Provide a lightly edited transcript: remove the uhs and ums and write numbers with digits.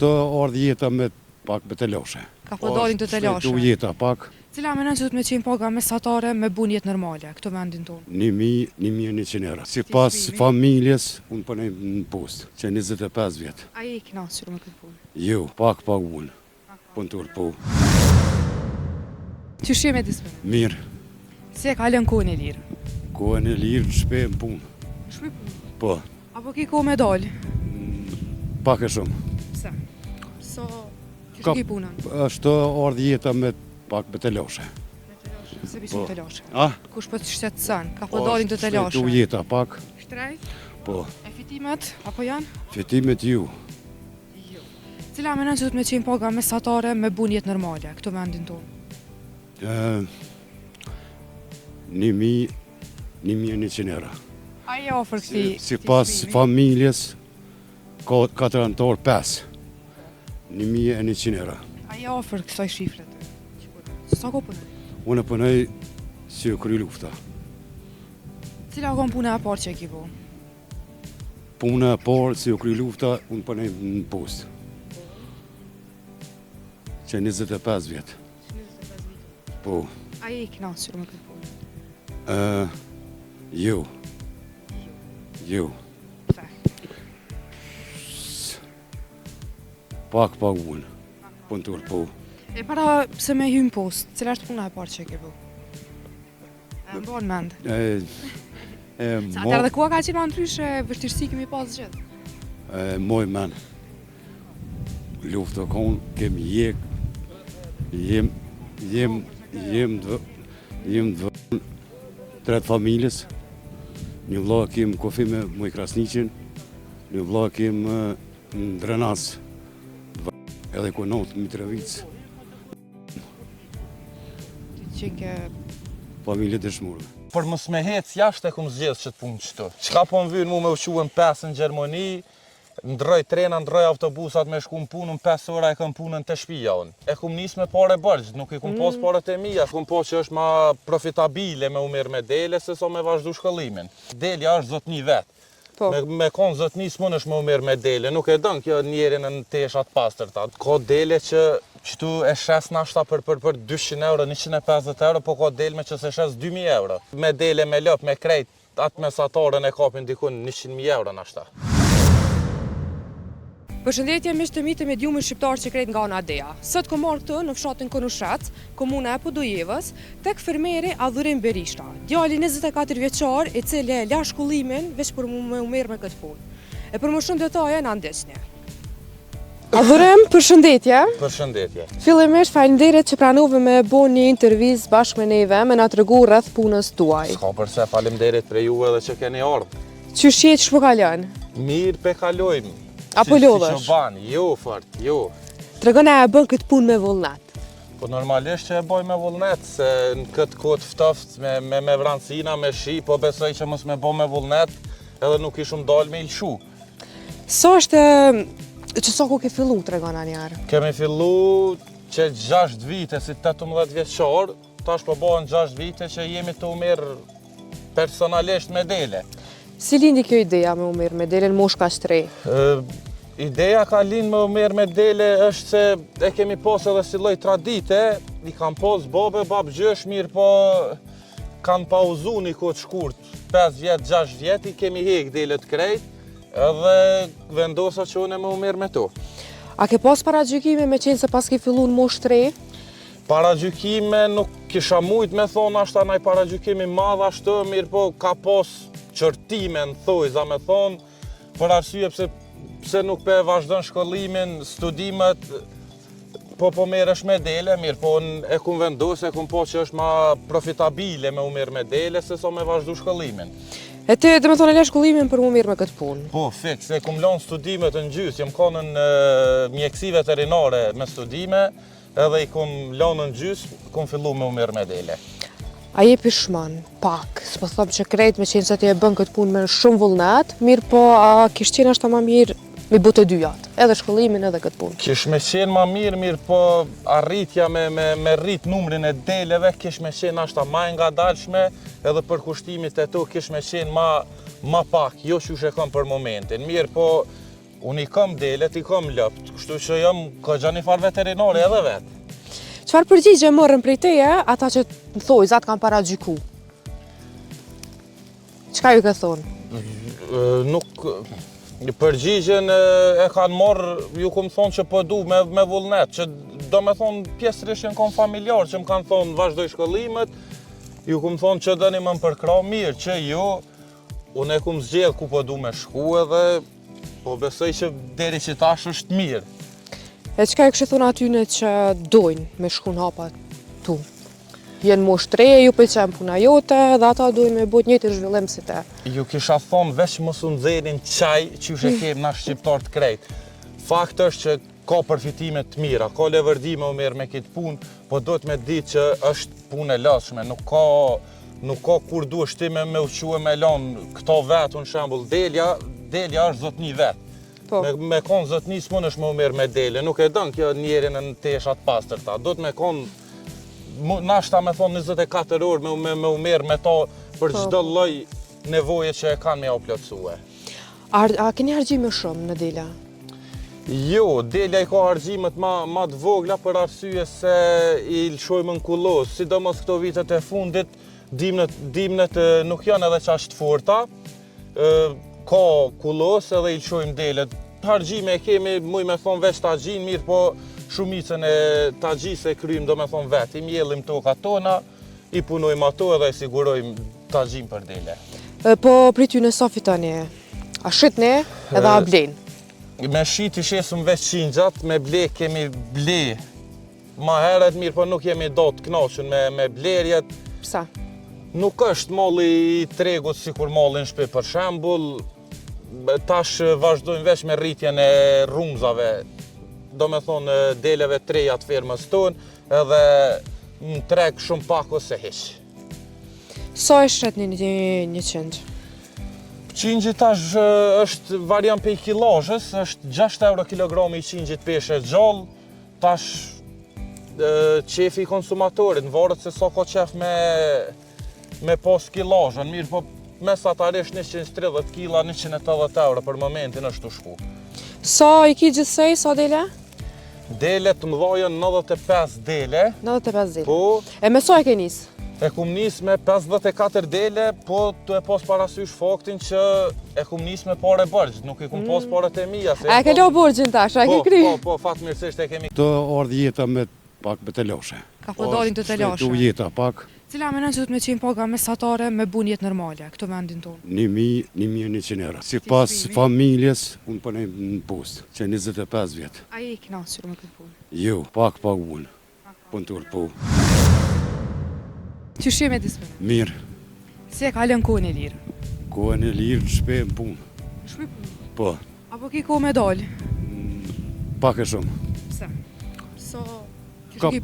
Ashtë ardhë jeta me pak me teloshe. Ka po dalin të teloshe. Shtu jeta pak. Cila menon që du të me qenë paga mesatare me bun jetë normale, këto vendin tonë? 1.100 euro. Si pas familjes, unë përnej në post, që 25 vjetë. A i knasur me këtë punë? Jo, pak unë. Punëtur po. Që shime disme? Mirë. Si e kalën kohën e lirë? Kohën e lirë në shpe në punë. Shpe punë? Po. Apo ki kohë me dalë? Pak e shumë. Pse? So, kështë ki punën? Ashtë ardhë jeta me pak me teloshe. Me teloshe? Se bisun teloshe? A? Kush po të shtetësën? Ka po dalin të teloshe? Shtu jeta pak. Shtrejt? Po. E fitimet? Apo janë? Fitimet ju. Cila menon që du të me qenë paga mesatare me bun jetë normale, këto vendin tonë? 1.100 euro. A i ofër këti? Si pas familjes, 4 antar 5. 1.100 euro. A i ofër kësaj shifret? Sa ko punën? Unë punoj si u kry lufta. Cila kon punë e parë që e ki po? Puna e parë si u kry lufta, unë punoj në post. Që 25 vjetë. Po. A i knasur me këtë punë? Jo. Jo. Pse? Pak unë. Punëtur po. E para se me hymë post, cila është puna e parë që e ke po? E më bon mend. Sa atër dhe kua ka qenë ma ndryshe, vështirësi kemi pas gjithë? Moj men. Luftë konë, kemi jek. Jem dë tret familjes. Një vlla kem kofi me Moj Krasniqin, një vlla kem në Drenas, edhe ku not Mitrovic. Që ke... Familje dëshmurve. Për mos me hec jashtë e kum zgjedh që të punë qëtu. Çka po më vjen mu me uquen 5 në Gjermani, ndroj trena, ndroj autobusat me shku në punën 5 ora e kam punën të shtëpia unë. E kum nis me pare bërgjë, nuk i kum pas paret e mia, kum pas që është ma profitabile me u merr me dele se sa me vazhdu shkollimin. Delja është zotni vetë. Po. Me konë zotni s'mon është me u merr me dele, nuk e dën kjo njerin në teshat pastërta. Ka dele që qëtu e shes nashta për 200 euro, 150 euro, po ka dele me që se shes 2000 euro. Me dele me lëp, me krejt, atë mesatarën e kapin dikun 100.000 euro nashta. Përshëndetje miq të mi të mediumit shqiptar që krejt nga Onadea. Sot kom marrë këtë në fshatin Konushat, komuna e Podujevës, tek fermeri Adhurim Berishta, djali 24 vjeçar i cili e la shkollimin veç për me u merr me këtë punë. E për më shumë detaje na ndesni. Adhurim, përshëndetje. Përshëndetje. Fillimisht faleminderit që pranove me bën një intervistë bashkë me neve, me na tregu rreth punës tuaj. S'ka përse, faleminderit për juve edhe që keni ardhur. Qysh je, ç'po kalon? Mirë pe kalojmë. Apo lodhesh? Si që banë, jo fort, jo. Tregona e bën këtë punë me vullnet. Po normalisht që e boj me vullnet, se në këtë kohë ftoft me vrancina, me shi, po besoj që mos me boj me vullnet, edhe nuk ishum dal me ilshu. Sa është që sa ku ke fillu tregona njerë? Kemi fillu që 6 vite, si 18 vjeçar, tash po bëhen 6 vite që jemi të u merr personalisht me dele. Si lindi kjo ideja me u merr me dele në moshë kaq të re? Ideja ka lind me u merr me dele është se e kemi pas edhe si lloj tradite, i kam pas bab gjësh mirë, po kanë pauzu një kohë të shkurt, 5 vjet, 6 vjet, i kemi hek delet krejt, edhe vendosa që unë me u merr me to. A ke pas paragjykime me qenë se pas ke fillu në moshë të re? Paragjykime nuk kisha mujt me thonë ashta naj paragjykimi madh ashtu, mirë po ka pas qërtime në thojza me thonë, për arsye pse nuk pe vazhdon shkollimin, studimet, po merresh me dele, mirë po e kum vendosë, e kum po që është ma profitabile me u merr me dele se sa me vazhdu shkollimin. E ti dhe me thonë e le shkollimin për mu merr me këtë punë? Po, fiks, e kum lanë studimet në gjys, jem konë në mjekësi veterinare me studime, edhe i kum lanë në gjys, kum fillu me u merr me dele. A je pishman, pak, s'po thëmë që krejt me qenë se ti e bën këtë punë me shumë vullnet, mirë po a kish qenë ashta ma mirë me bu të dyjat, edhe shkollimin edhe këtë punë? Kish me qenë ma mirë po arritja me rrit numrin e deleve, kish me qenë ashta ma nga dalshme, edhe për kushtimit e to kish me qenë ma pak, jo që shë kam për momentin. Mirë po Unë i kam delet, i kam lëpt, kështu që jam këgja një farë veterinari edhe vetë. Çfarë përgjigje morën prej teje ata që në thojzat kanë paragjyku? Çka ju ka thonë? Nuk... Përgjigjen e kanë marrë, ju kom thonë që po du me vullnet, që do me thonë pjesërisht janë kanë familjar, që më kanë thonë vazhdoj shkollimet, ju kom thonë që dëni më përkra mirë, që jo, unë e kom zgjedh ku po du me shku edhe, po besoj që deri që tash është mirë. E çka e kështë thonë atyne që dojnë me shku në hapa tu? Jenë mosh tre, ju pëlqen puna jote dhe ata dojnë me bot njëjtin zhvillim si te. Ju kisha thonë veç mos u nxjerrin çaj që e kem na shqiptar të krejt. Fakti është që ka përfitime të mira, ka levërdime u merr me këtë punë, po duhet me ditë që është punë e lëshme, nuk ka kur duhesh ti me uque me lanë këto vetë, unë shembull, delja është zotni vetë. Po. Me konë zotni s'munësh me u merr me dele, nuk e dën kjo njerin në teshat pastërta, duhet me konë nashta me thonë 24 orë me u merr me ta për çdo lloj nevoje që e kanë me ja u plotësue. A keni harxime shumë në dela? Jo, delja i ka harxhimet ma të vogla për arsye se i lëshojmë në kullos, sidomos këto vitet e fundit, dimnet nuk janë edhe qaq të forta, ka kullos edhe i lëshojmë delet. Harxhime e kemi, muj me thonë veç taxhin, mirë po shumicën e taxhisë e kryjmë do me thonë vetë, i mjellim toka tona, i punojmë ato edhe i sigurojmë taxhin për dele. Po prej ty në sa fitoni? A shitni edhe a blen? Me shit i shesëm veç qingjat, me ble kemi ble ma heret mirë, po nuk jemi do të knaqën me blerjet. Psa? Nuk është malli i tregut si kur malli në shtëpi për shembull, tash vazhdojmë veç me rritjen e rrumzave, do me thonë deleve treja të fermës tonë, edhe në treg shumë pak ose hiq. Sa e shetni një qindë? Qingjit tash është variant pe kilazhës, është 6 euro kilogrami i qingjit peshe gjallë, tash qefi i konsumatorit, në varet se sa ka qef me pas kilazhën, mirë po mesatarisht 130 kg, 180 euro për momentin është u shku. Sa i ki gjithsej, sa dele? Dele të mëdha 95 dele. 95 dele. Po, E me sa e ke nis? e kum nis me 54 dele, po të e pas parasysh faktin që e kum nis me pare bërgjë, nuk i kum pas paret e mija. A e ke lo borgjën tash, a e ke kry? Po, fatmirësisht e kemi. Të ardhë jeta me pak me të lashe. Ka po dalin të lashe. Tu jeta pak, Cila menon që du të me qenë paga mesatare me bun jetë normale, këto vendin tonë? 1.100 euro. Si pas familjes, unë përnej në post, që 25 vjetë. A i knasur me këtë punë? Jo, pak unë. Punëtur po. Që shime dispone? Mirë, Si e kalën kohën e lirë? kohën e lirë, shpe në punë. Shme punë? Po, Apo ki kohë me dalë? pak e shumë. Pse? So... Ka- Që ki punë?